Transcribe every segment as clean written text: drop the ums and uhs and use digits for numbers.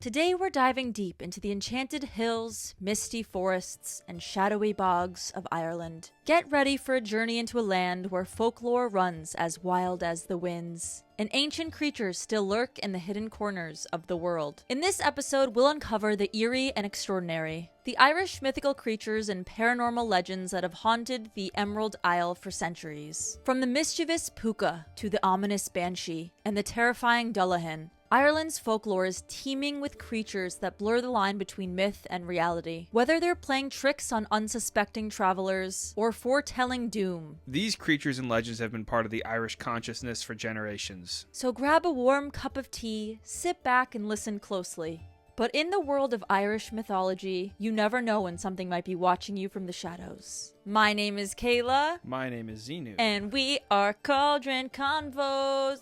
Today we're diving deep into the enchanted hills, misty forests, and shadowy bogs of Ireland. Get ready for a journey into a land where folklore runs as wild as the winds, and ancient creatures still lurk in the hidden corners of the world. In this episode, we'll uncover the eerie and extraordinary, the Irish mythical creatures and paranormal legends that have haunted the Emerald Isle for centuries. From the mischievous Púca to the ominous Banshee and the terrifying Dullahan, Ireland's folklore is teeming with creatures that blur the line between myth and reality. Whether they're playing tricks on unsuspecting travelers or foretelling doom, these creatures and legends have been part of the Irish consciousness for generations. So grab a warm cup of tea, sit back and listen closely. But in the world of Irish mythology, you never know when something might be watching you from the shadows. My name is Kayla. My name is Xenu. And we are Cauldron Convos.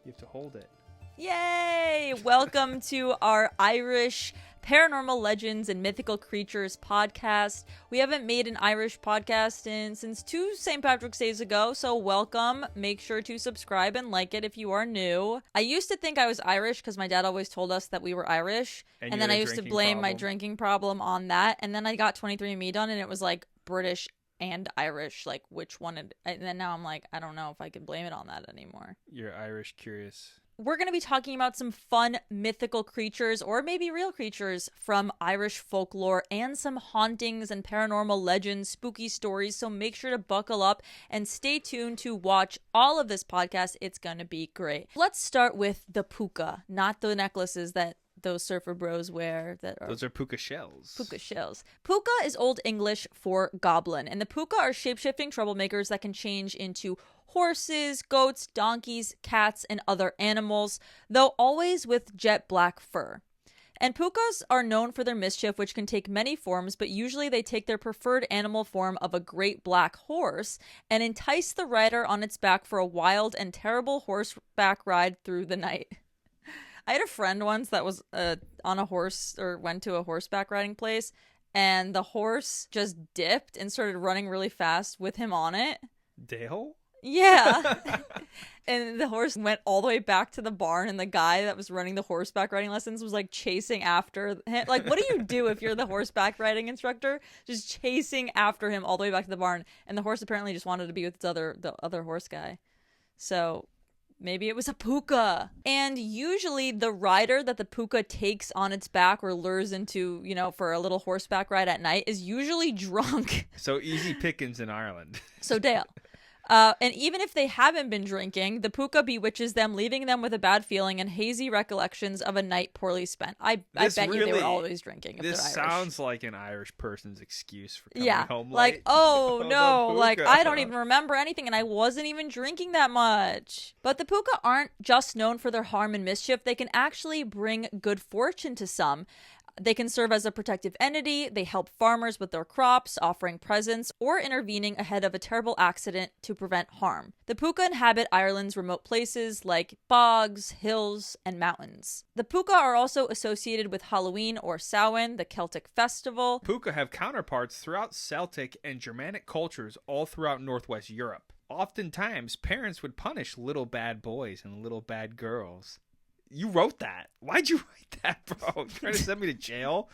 You have to hold it. Yay! Welcome to our Irish Paranormal Legends and Mythical Creatures podcast. We haven't made an Irish podcast since 2 St. Patrick's Days ago, so welcome. Make sure to subscribe and like it if you are new. I used to think I was Irish because my dad always told us that we were Irish, and then I used to blame my drinking problem on that, and then I got 23andMe done, and it was like British and Irish, like which one, and then now I'm like, I don't know if I can blame it on that anymore. You're Irish curious. We're going to be talking about some fun mythical creatures, or maybe real creatures, from Irish folklore and some hauntings and paranormal legends, spooky stories, so make sure to buckle up and stay tuned to watch all of this podcast. It's going to be great. Let's start with the Púca, not the necklaces that those surfer bros wear. Those are Púca shells. Púca shells. Púca is Old English for goblin, and the Púca are shape-shifting troublemakers that can change into horses, goats, donkeys, cats, and other animals, though always with jet black fur. And Púcas are known for their mischief, which can take many forms, but usually they take their preferred animal form of a great black horse and entice the rider on its back for a wild and terrible horseback ride through the night. I had a friend once that was on a horse, or went to a horseback riding place, and the horse just dipped and started running really fast with him on it. Dale? Yeah. And the horse went all the way back to the barn, and the guy that was running the horseback riding lessons was like chasing after him. Like, what do you do if you're the horseback riding instructor? Just chasing after him all the way back to the barn. And the horse apparently just wanted to be with the other horse guy. So maybe it was a Púca. And usually the rider that the Púca takes on its back or lures into, for a little horseback ride at night is usually drunk. So easy pickings in Ireland. So Dale. And even if they haven't been drinking, the Púca bewitches them, leaving them with a bad feeling and hazy recollections of a night poorly spent. I bet you they were always drinking if they're Irish. This sounds like an Irish person's excuse for coming home late. Like, oh no, like I don't even remember anything and I wasn't even drinking that much. But the Púca aren't just known for their harm and mischief. They can actually bring good fortune to some. They can serve as a protective entity, they help farmers with their crops, offering presents, or intervening ahead of a terrible accident to prevent harm. The Púca inhabit Ireland's remote places like bogs, hills, and mountains. The Púca are also associated with Halloween or Samhain, the Celtic festival. Púca have counterparts throughout Celtic and Germanic cultures all throughout Northwest Europe. Oftentimes, parents would punish little bad boys and little bad girls. You wrote that. Why'd you write that, bro? You trying to send me to jail?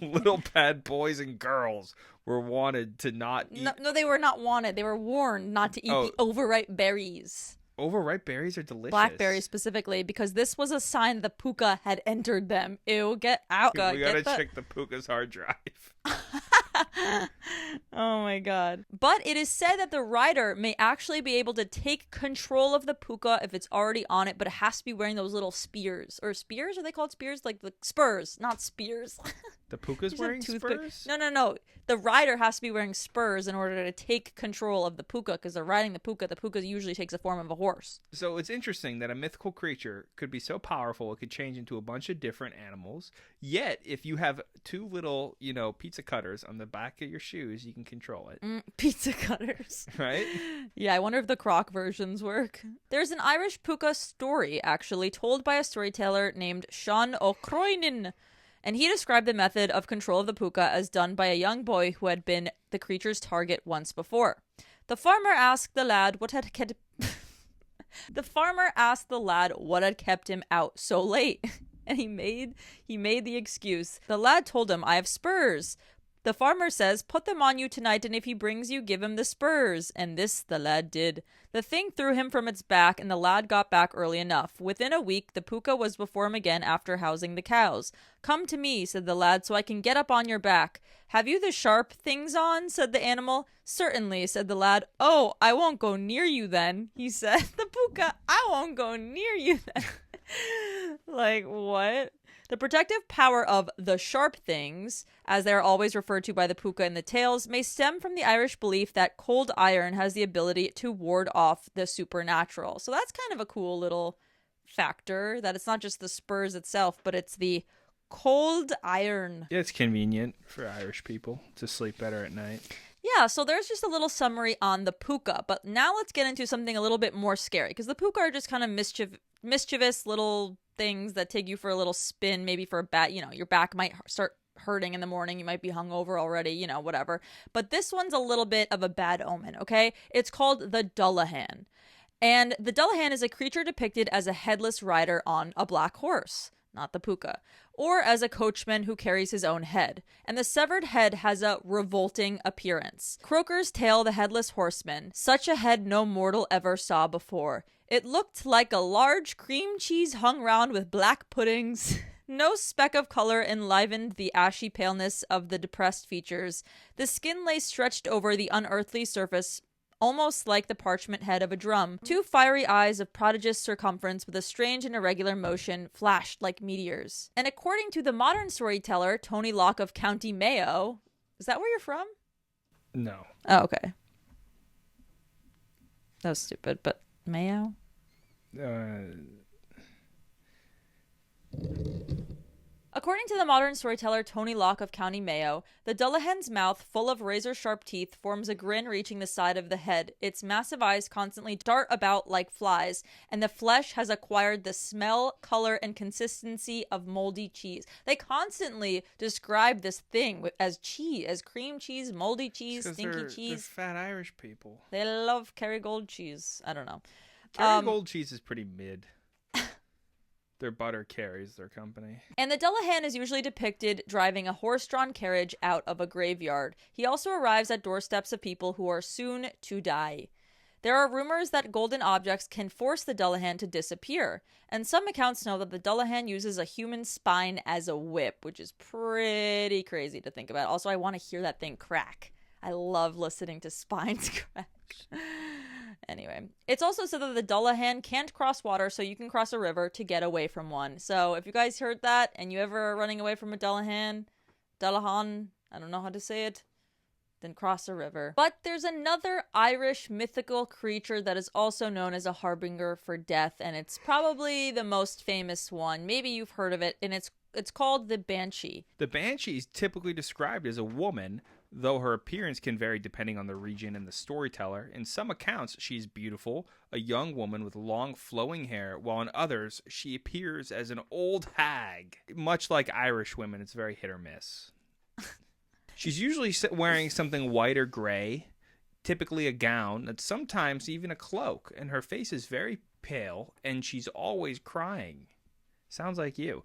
Little bad boys and girls were wanted to not eat. No, they were not wanted. They were warned not to eat the overripe berries. Overripe berries are delicious. Blackberries specifically, because this was a sign the Púca had entered them. Ew, get out. We gotta check the Púca's hard drive. Oh my god. But it is said that the rider may actually be able to take control of the Púca if it's already on it, but it has to be wearing those little spears. Or spears? Are they called spears? Like the spurs, not spears. The Púca's wearing spurs? No. The rider has to be wearing spurs in order to take control of the Púca, because they're riding the Púca. The Púca usually takes the form of a horse. So it's interesting that a mythical creature could be so powerful it could change into a bunch of different animals. Yet, if you have 2 little, pizza cutters on the back of your shoes, you can control it. Pizza cutters. Right? Yeah, I wonder if the croc versions work. There's an Irish Púca story, actually, told by a storyteller named Sean O'Croinin. And he described the method of control of the Púca as done by a young boy who had been the creature's target once before. The farmer asked the lad what had kept... The farmer asked the lad what had kept him out so late, and he made the excuse. The lad told him, "I have spurs." The farmer says, "Put them on you tonight, and if he brings you, give him the spurs." And this the lad did. The thing threw him from its back, and the lad got back early enough. Within a week, the Púca was before him again after housing the cows. "Come to me," said the lad, "so I can get up on your back." "Have you the sharp things on?" said the animal. "Certainly," said the lad. "Oh, I won't go near you then," he said. The Púca, "I won't go near you then." Like, what? The protective power of the sharp things, as they are always referred to by the Púca in the tales, may stem from the Irish belief that cold iron has the ability to ward off the supernatural. So that's kind of a cool little factor, that it's not just the spurs itself, but it's the cold iron. Yeah, it's convenient for Irish people to sleep better at night. Yeah, so there's just a little summary on the Púca, but now let's get into something a little bit more scary, because the Púca are just kind of mischievous little things that take you for a little spin, maybe for a bat, your back might start hurting in the morning, you might be hungover already, whatever. But this one's a little bit of a bad omen, okay? It's called the Dullahan. And the Dullahan is a creature depicted as a headless rider on a black horse, not the Púca, or as a coachman who carries his own head. And the severed head has a revolting appearance. Croker's tale, The Headless Horseman. Such a head no mortal ever saw before. It looked like a large cream cheese hung round with black puddings. No speck of color enlivened the ashy paleness of the depressed features. The skin lay stretched over the unearthly surface, almost like the parchment head of a drum. Two fiery eyes of prodigious circumference with a strange and irregular motion flashed like meteors. And according to the modern storyteller, Tony Locke of County Mayo... Is that where you're from? No. Oh, okay. That was stupid, but Mayo? According to the modern storyteller Tony Locke of County Mayo, the Dullahan's mouth, full of razor-sharp teeth, forms a grin reaching the side of the head. Its massive eyes constantly dart about like flies, and the flesh has acquired the smell, color, and consistency of moldy cheese. They constantly describe this thing as cheese, as cream cheese, moldy cheese, stinky cheese. They're fat Irish people. They love Kerrygold cheese. I don't know. Kerrygold cheese is pretty mid. Their butter carries their company. And the Dullahan is usually depicted driving a horse-drawn carriage out of a graveyard. He also arrives at doorsteps of people who are soon to die. There are rumors that golden objects can force the Dullahan to disappear, and some accounts know that the Dullahan uses a human spine as a whip, which is pretty crazy to think about. Also, I want to hear that thing crack. I love listening to spines crash. Anyway, it's also said that the Dullahan can't cross water, so you can cross a river to get away from one. So if you guys heard that and you ever are running away from a Dullahan, I don't know how to say it, then cross a river. But there's another Irish mythical creature that is also known as a harbinger for death, and it's probably the most famous one. Maybe you've heard of it, and it's called the Banshee. The Banshee is typically described as a woman, though her appearance can vary depending on the region and the storyteller. In some accounts, she's beautiful, a young woman with long flowing hair, while in others, she appears as an old hag. Much like Irish women, it's very hit or miss. She's usually wearing something white or gray, typically a gown, and sometimes even a cloak, and her face is very pale, and she's always crying. Sounds like you.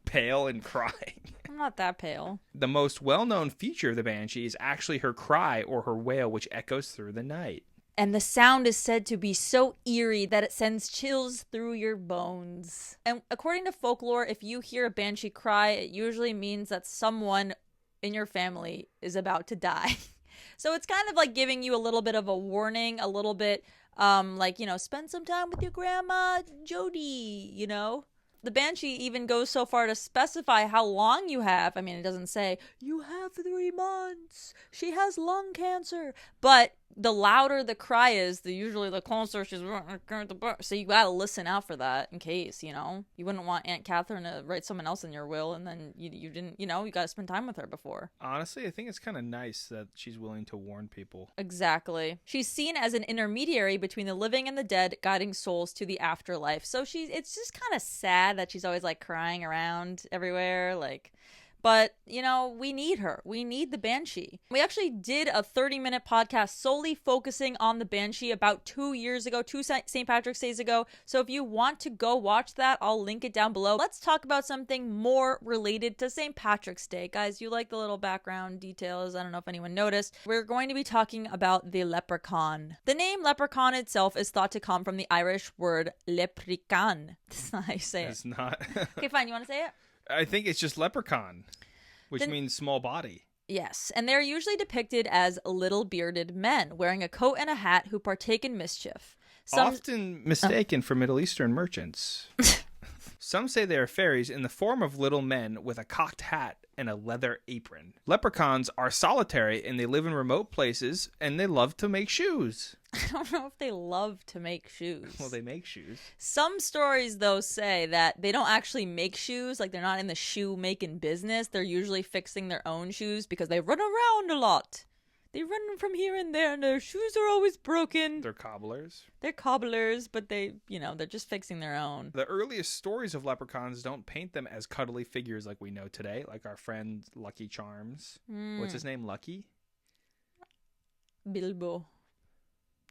Pale and crying. I'm not that pale. The most well-known feature of the Banshee is actually her cry or her wail, which echoes through the night. And the sound is said to be so eerie that it sends chills through your bones. And according to folklore, if you hear a Banshee cry, it usually means that someone in your family is about to die. So it's kind of like giving you a little bit of a warning, a little bit spend some time with your grandma, Jody, The Banshee even goes so far to specify how long you have. I mean, it doesn't say, you have 3 months. She has lung cancer. But the louder the cry is, usually the closer she's... So you gotta listen out for that in case, You wouldn't want Aunt Catherine to write someone else in your will and then you didn't, you gotta spend time with her before. Honestly, I think it's kind of nice that she's willing to warn people. Exactly. She's seen as an intermediary between the living and the dead, guiding souls to the afterlife. So it's just kind of sad that she's always crying around everywhere, But, we need her. We need the Banshee. We actually did a 30-minute podcast solely focusing on the Banshee about 2 years ago, 2 St. Patrick's Days ago. So if you want to go watch that, I'll link it down below. Let's talk about something more related to St. Patrick's Day. Guys, you like the little background details. I don't know if anyone noticed. We're going to be talking about the leprechaun. The name leprechaun itself is thought to come from the Irish word leprechaun. That's not how you say it. It's not. Okay, fine. You want to say it? I think it's just leprechaun, which means small body. Yes, and they're usually depicted as little bearded men wearing a coat and a hat who partake in mischief. Often mistaken for Middle Eastern merchants. Some say they are fairies in the form of little men with a cocked hat and a leather apron. Leprechauns are solitary and they live in remote places and they love to make shoes. I don't know if they love to make shoes. Well, they make shoes. Some stories, though, say that they don't actually make shoes. Like, they're not in the shoe-making business. They're usually fixing their own shoes because they run around a lot. They run from here and there, and their shoes are always broken. They're cobblers. They're cobblers, but they're just fixing their own. The earliest stories of leprechauns don't paint them as cuddly figures like we know today, like our friend Lucky Charms. What's his name, Lucky? Bilbo.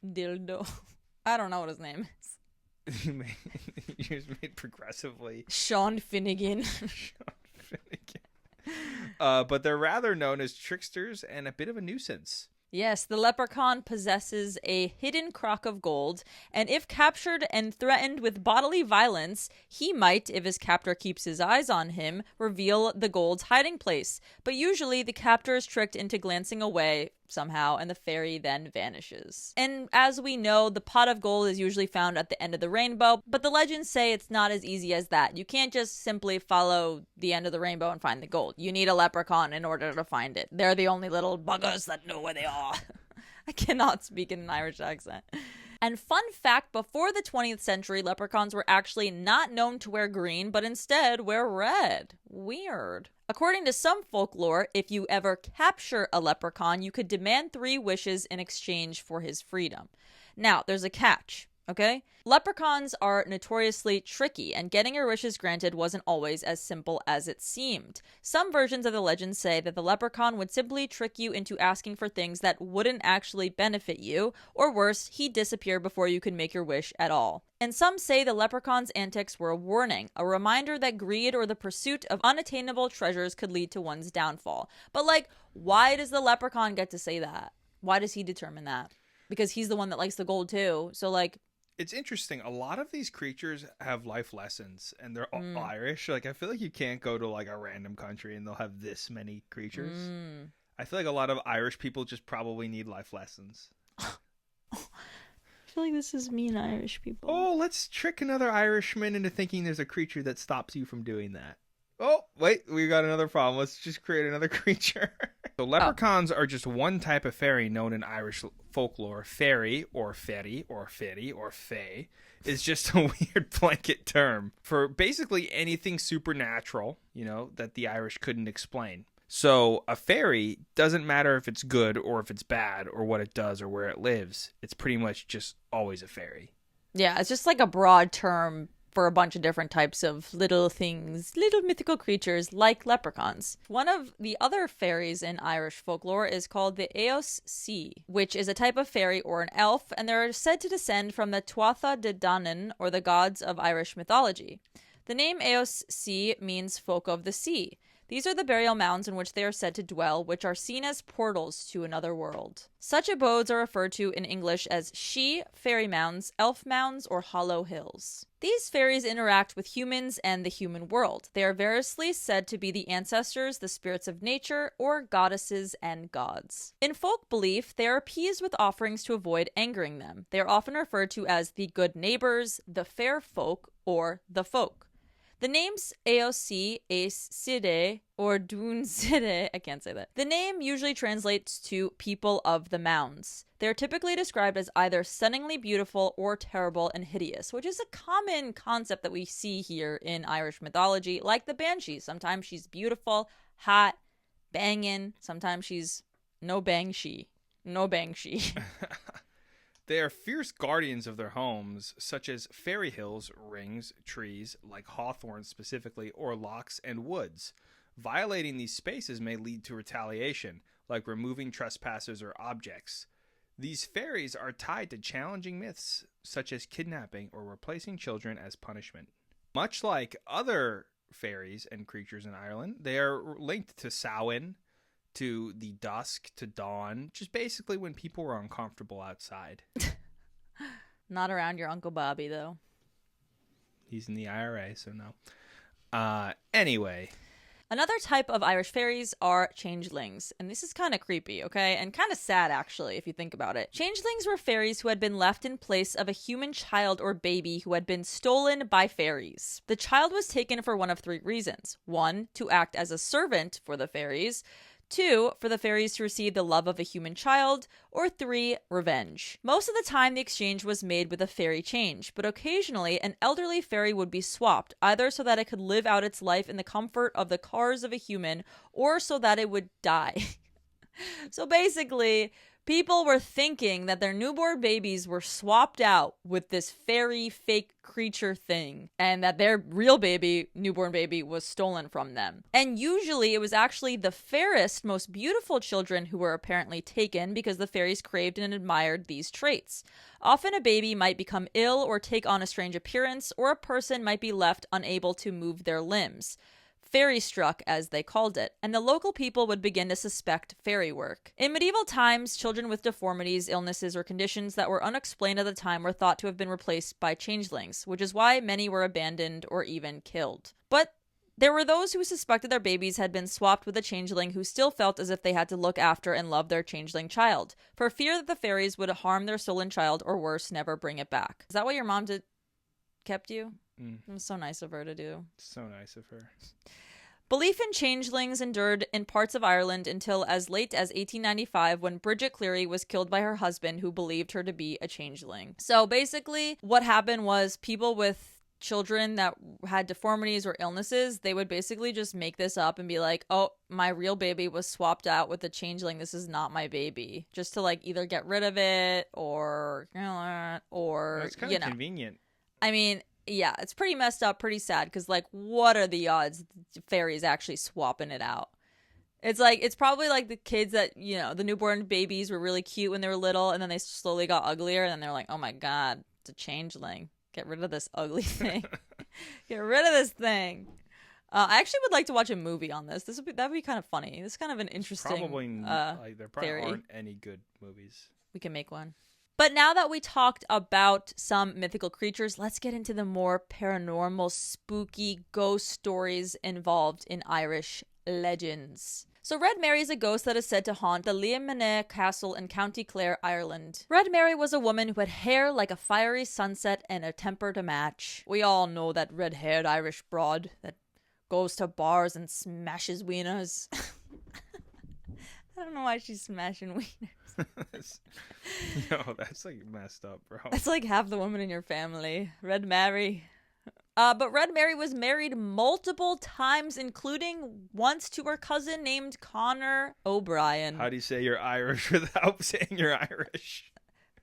Dildo. I don't know what his name is. You just made progressively. Sean Finnegan. Sean Finnegan. But they're rather known as tricksters and a bit of a nuisance. Yes, the leprechaun possesses a hidden crock of gold, and if captured and threatened with bodily violence, he might, if his captor keeps his eyes on him, reveal the gold's hiding place. But usually the captor is tricked into glancing away somehow, and the fairy then vanishes. And as we know, the pot of gold is usually found at the end of the rainbow, but the legends say it's not as easy as that. You can't just simply follow the end of the rainbow and find the gold. You need a leprechaun in order to find it. They're the only little buggers that know where they are. I cannot speak in an Irish accent. And fun fact, before the 20th century, leprechauns were actually not known to wear green, but instead wear red. Weird. According to some folklore, if you ever capture a leprechaun, you could demand 3 wishes in exchange for his freedom. Now, there's a catch. Okay? Leprechauns are notoriously tricky, and getting your wishes granted wasn't always as simple as it seemed. Some versions of the legend say that the leprechaun would simply trick you into asking for things that wouldn't actually benefit you, or worse, he'd disappear before you could make your wish at all. And some say the leprechaun's antics were a warning, a reminder that greed or the pursuit of unattainable treasures could lead to one's downfall. But why does the leprechaun get to say that? Why does he determine that? Because he's the one that likes the gold too, so it's interesting. A lot of these creatures have life lessons, and they're all Irish. I feel like you can't go to a random country and they'll have this many creatures. I feel like a lot of Irish people just probably need life lessons. I feel like this is mean Irish people. Oh, let's trick another Irishman into thinking there's a creature that stops you from doing that. Oh, wait, we got another problem. Let's just create another creature. So leprechauns are just one type of fairy known in Irish folklore. Fairy, or fairy, or fairy, or fae, is just a weird blanket term for basically anything supernatural, that the Irish couldn't explain. So a fairy doesn't matter if it's good or if it's bad or what it does or where it lives. It's pretty much just always a fairy. Yeah, it's just a broad term for a bunch of different types of little things, little mythical creatures like leprechauns. One of the other fairies in Irish folklore is called the Eos Sea, which is a type of fairy or an elf, and they're said to descend from the Tuatha De Danann, or the gods of Irish mythology. The name Eos Sea means folk of the sea. These are the burial mounds in which they are said to dwell, which are seen as portals to another world. Such abodes are referred to in English as she, fairy mounds, elf mounds, or hollow hills. These fairies interact with humans and the human world. They are variously said to be the ancestors, the spirits of nature, or goddesses and gods. In folk belief, they are appeased with offerings to avoid angering them. They are often referred to as the good neighbors, the fair folk, or the folk. The names Eosi, Aes Side, or Dún Side, I can't say that. The name usually translates to people of the mounds. They are typically described as either stunningly beautiful or terrible and hideous, which is a common concept that we see here in Irish mythology, like the Banshee. Sometimes she's beautiful, hot, banging. Sometimes she's no Banshee. No Banshee. They are fierce guardians of their homes, such as fairy hills, rings, trees, like hawthorn specifically, or lochs and woods. Violating these spaces may lead to retaliation, like removing trespassers or objects. These fairies are tied to challenging myths, such as kidnapping or replacing children as punishment. Much like other fairies and creatures in Ireland, they are linked to Samhain, to the dusk, to dawn, just basically when people were uncomfortable outside. Not around your Uncle Bobby, though. He's in the IRA, so no. Anyway. Another type of Irish fairies are changelings, and this is kind of creepy, okay? And kind of sad, actually, if you think about it. Changelings were fairies who had been left in place of a human child or baby who had been stolen by fairies. The child was taken for one of three reasons. 1, to act as a servant for the fairies. 2, for the fairies to receive the love of a human child, or 3, revenge. Most of the time, the exchange was made with a fairy change, but occasionally an elderly fairy would be swapped, either so that it could live out its life in the comfort of the cars of a human, or so that it would die. So basically, people were thinking that their newborn babies were swapped out with this fairy fake creature thing, and that their real baby, newborn baby, was stolen from them. And usually it was actually the fairest, most beautiful children who were apparently taken because the fairies craved and admired these traits. Often a baby might become ill or take on a strange appearance, or a person might be left unable to move their limbs. Fairy struck, as they called it, and the local people would begin to suspect fairy work. In medieval times, children with deformities, illnesses, or conditions that were unexplained at the time were thought to have been replaced by changelings, which is why many were abandoned or even killed. But there were those who suspected their babies had been swapped with a changeling who still felt as if they had to look after and love their changeling child, for fear that the fairies would harm their stolen child or worse, never bring it back. Is that what your mom kept you? It was so nice of her to do. So nice of her. Belief in changelings endured in parts of Ireland until as late as 1895, when Bridget Cleary was killed by her husband, who believed her to be a changeling. So basically, what happened was people with children that had deformities or illnesses, they would basically just make this up and be like, oh, my real baby was swapped out with a changeling. This is not my baby. Just to like either get rid of it or It's kind of convenient. I mean, yeah, it's pretty messed up, pretty sad, because, like, what are the odds fairies actually swapping it out? It's like, it's probably like the kids that, you know, the newborn babies were really cute when they were little, and then they slowly got uglier, and then they're like, oh my god, it's a changeling. Get rid of this ugly thing. Get rid of this thing. I actually would like to watch a movie on this. That would be kind of funny. This is kind of an interesting there probably theory. aren't any good movies. We can make one. But now that we talked about some mythical creatures, let's get into the more paranormal, spooky ghost stories involved in Irish legends. So Red Mary is a ghost that is said to haunt the Leprechaun Castle in County Clare, Ireland. Red Mary was a woman who had hair like a fiery sunset and a temper to match. We all know that red-haired Irish broad that goes to bars and smashes wieners. I don't know why she's smashing wieners. No, that's like messed up, bro. That's like half the women in your family. Red Mary. But Red Mary was married multiple times, including once to her cousin named Connor O'Brien. How do you say you're Irish without saying you're Irish?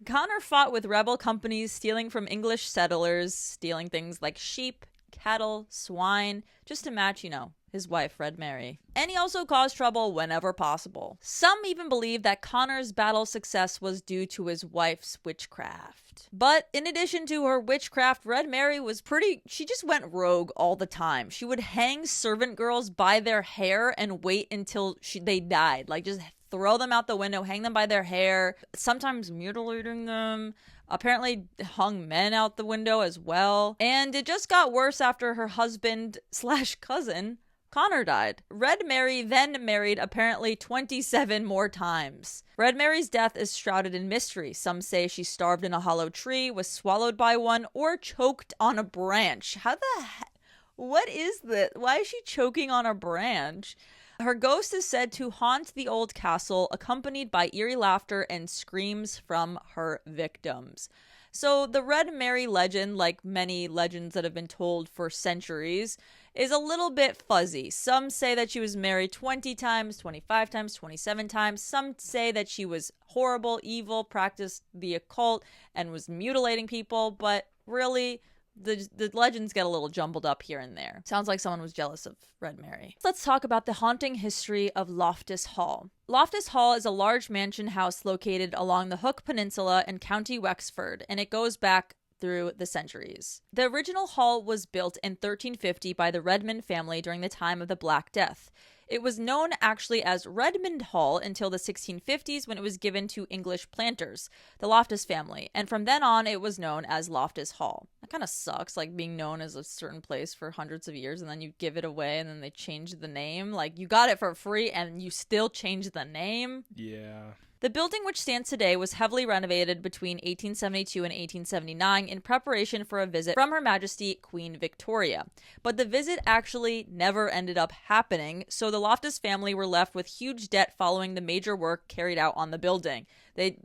Connor fought with rebel companies, stealing from English settlers, stealing things like sheep, cattle, swine, just to match, you know, his wife, Red Mary. And he also caused trouble whenever possible. Some even believe that Connor's battle success was due to his wife's witchcraft. But in addition to her witchcraft, Red Mary was she just went rogue all the time. She would hang servant girls by their hair and wait until they died. Like, just throw them out the window, hang them by their hair, sometimes mutilating them. Apparently hung men out the window as well. And it just got worse after her husband/cousin, Connor, died. Red Mary then married apparently 27 more times. Red Mary's death is shrouded in mystery. Some say she starved in a hollow tree, was swallowed by one, or choked on a branch. How the heck? What is this? Why is she choking on a branch? Her ghost is said to haunt the old castle, accompanied by eerie laughter and screams from her victims. So the Red Mary legend, like many legends that have been told for centuries, is a little bit fuzzy. Some say that she was married 20 times, 25 times, 27 times. Some say that she was horrible, evil, practiced the occult, and was mutilating people. But really, The legends get a little jumbled up here and there. Sounds like someone was jealous of Red Mary. Let's talk about the haunting history of Loftus Hall. Loftus Hall is a large mansion house located along the Hook Peninsula in County Wexford, and it goes back through the centuries. The original hall was built in 1350 by the Redmond family during the time of the Black Death. It was known actually as Redmond Hall until the 1650s when it was given to English planters, the Loftus family, and from then on it was known as Loftus Hall. That kind of sucks, like being known as a certain place for hundreds of years and then you give it away and then they change the name. Like, you got it for free and you still change the name. Yeah. The building, which stands today, was heavily renovated between 1872 and 1879 in preparation for a visit from Her Majesty Queen Victoria. But the visit actually never ended up happening, so the Loftus family were left with huge debt following the major work carried out on the building. They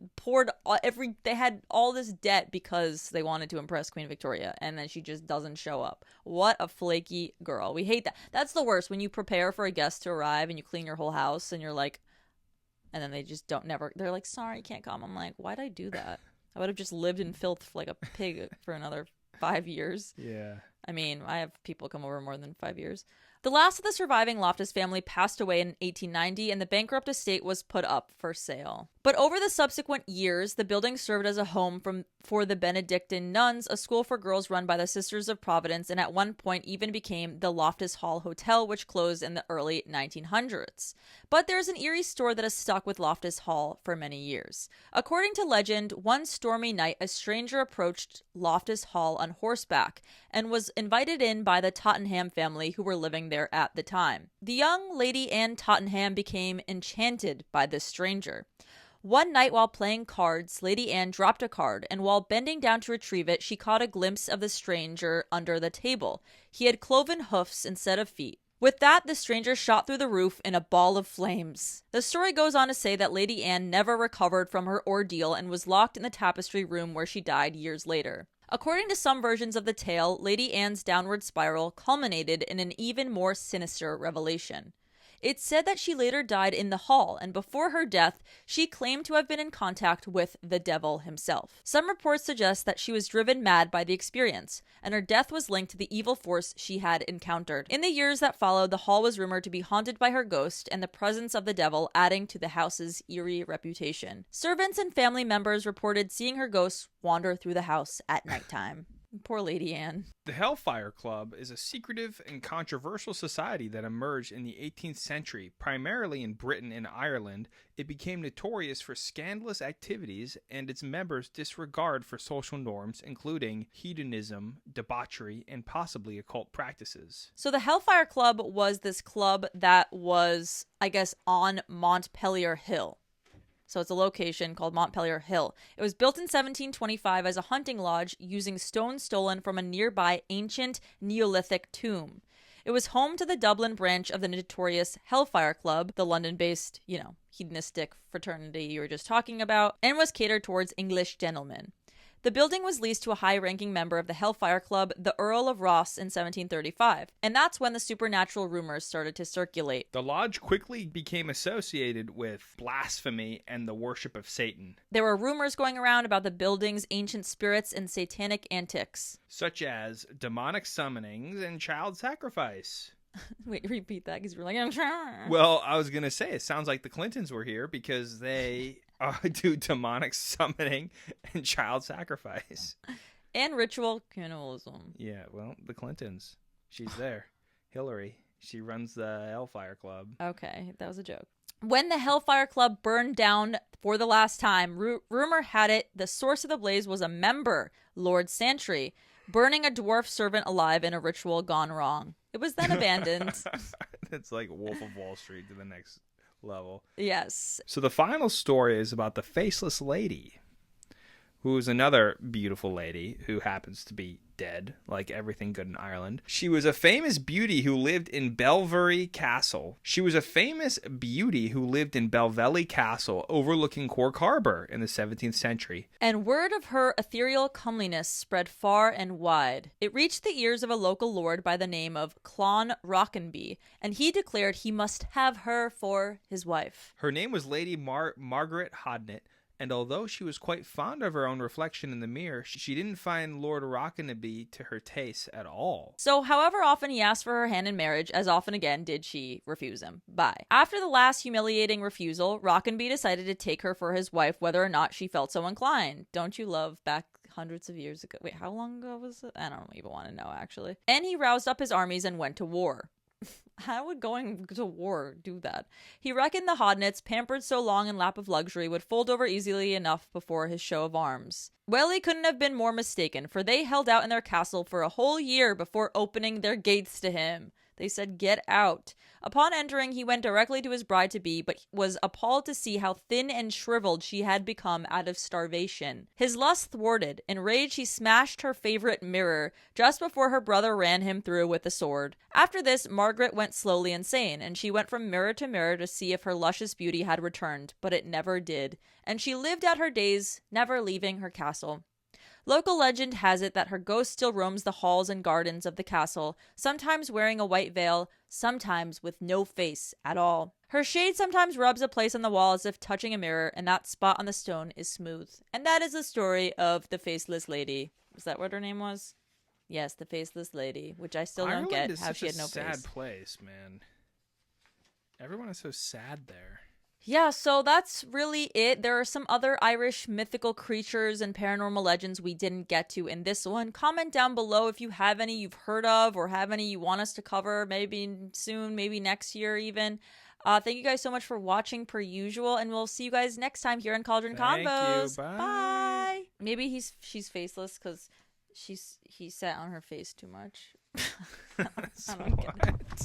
had all this debt because they wanted to impress Queen Victoria, and then she just doesn't show up. What a flaky girl. We hate that. That's the worst, when you prepare for a guest to arrive and you clean your whole house and you're like, and then they just they're like, sorry, can't come. I'm like, why'd I do that? I would have just lived in filth like a pig for another 5 years. Yeah. I mean, I have people come over more than 5 years. The last of the surviving Loftus family passed away in 1890, and the bankrupt estate was put up for sale. But over the subsequent years, the building served as a home for the Benedictine nuns, a school for girls run by the Sisters of Providence, and at one point even became the Loftus Hall Hotel, which closed in the early 1900s. But there's an eerie story that has stuck with Loftus Hall for many years. According to legend, one stormy night, a stranger approached Loftus Hall on horseback and was invited in by the Tottenham family who were living there at the time. The young Lady Anne Tottenham became enchanted by this stranger. One night while playing cards, Lady Anne dropped a card, and while bending down to retrieve it, she caught a glimpse of the stranger under the table. He had cloven hoofs instead of feet. With that, the stranger shot through the roof in a ball of flames. The story goes on to say that Lady Anne never recovered from her ordeal and was locked in the tapestry room where she died years later. According to some versions of the tale, Lady Anne's downward spiral culminated in an even more sinister revelation. It's said that she later died in the hall, and before her death, she claimed to have been in contact with the devil himself. Some reports suggest that she was driven mad by the experience, and her death was linked to the evil force she had encountered. In the years that followed, the hall was rumored to be haunted by her ghost, and the presence of the devil adding to the house's eerie reputation. Servants and family members reported seeing her ghost wander through the house at nighttime. Poor Lady Anne. The Hellfire Club is a secretive and controversial society that emerged in the 18th century, primarily in Britain and Ireland. It became notorious for scandalous activities and its members' disregard for social norms, including hedonism, debauchery, and possibly occult practices. So the Hellfire Club was this club that was, I guess, on Montpelier Hill. So it's a location called Montpelier Hill. It was built in 1725 as a hunting lodge using stone stolen from a nearby ancient Neolithic tomb. It was home to the Dublin branch of the notorious Hellfire Club, the London-based, hedonistic fraternity you were just talking about, and was catered towards English gentlemen. The building was leased to a high-ranking member of the Hellfire Club, the Earl of Ross, in 1735, and that's when the supernatural rumors started to circulate. The lodge quickly became associated with blasphemy and the worship of Satan. There were rumors going around about the building's ancient spirits and satanic antics, such as demonic summonings and child sacrifice. Wait, repeat that because you were like, I'm trying. Well, I was going to say, it sounds like the Clintons were here because they do demonic summoning and child sacrifice. And ritual cannibalism. Yeah, well, the Clintons. She's there. Hillary. She runs the Hellfire Club. Okay, that was a joke. When the Hellfire Club burned down for the last time, rumor had it the source of the blaze was a member, Lord Santry, burning a dwarf servant alive in a ritual gone wrong. It was then abandoned. It's like Wolf of Wall Street to the next level. Yes. So the final story is about the Faceless Lady, who is another beautiful lady who happens to be dead, like everything good in Ireland. She was a famous beauty who lived in Belvery Castle. Overlooking Cork Harbour in the 17th century. And word of her ethereal comeliness spread far and wide. It reached the ears of a local lord by the name of Clon Rockenby, and he declared he must have her for his wife. Her name was Lady Margaret Hodnett, And although she was quite fond of her own reflection in the mirror, she didn't find Lord Rockineby to her taste at all. So, however often he asked for her hand in marriage, as often again did she refuse him. Bye. After the last humiliating refusal, Rockineby decided to take her for his wife whether or not she felt so inclined. Don't you love back hundreds of years ago? Wait, how long ago was it? I don't even want to know, actually. And he roused up his armies and went to war. How would going to war do that? He reckoned the Hodnits, pampered so long in lap of luxury, would fold over easily enough before his show of arms. Well, he couldn't have been more mistaken, for they held out in their castle for a whole year before opening their gates to him. They said, "Get out." Upon entering, he went directly to his bride-to-be, but was appalled to see how thin and shriveled she had become out of starvation. His lust thwarted, enraged, he smashed her favorite mirror just before her brother ran him through with a sword. After this, Margaret went slowly insane, and she went from mirror to mirror to see if her luscious beauty had returned, but it never did, and she lived out her days, never leaving her castle. Local legend has it that her ghost still roams the halls and gardens of the castle, sometimes wearing a white veil, sometimes with no face at all. Her shade sometimes rubs a place on the wall as if touching a mirror, and that spot on the stone is smooth. And that is the story of the Faceless Lady. Was that what her name was? Yes, the Faceless Lady, which I still don't get how she had no face. Ireland is such a sad place, man. Everyone is so sad there. Yeah, so that's really it. There are some other Irish mythical creatures and paranormal legends we didn't get to in this one. Comment down below if you have any you've heard of or have any you want us to cover, maybe soon, maybe next year even. Thank you guys so much for watching per usual, and we'll see you guys next time here in Cauldron Convos. Thank you. Bye. Bye. Maybe she's faceless because he sat on her face too much. I don't get it.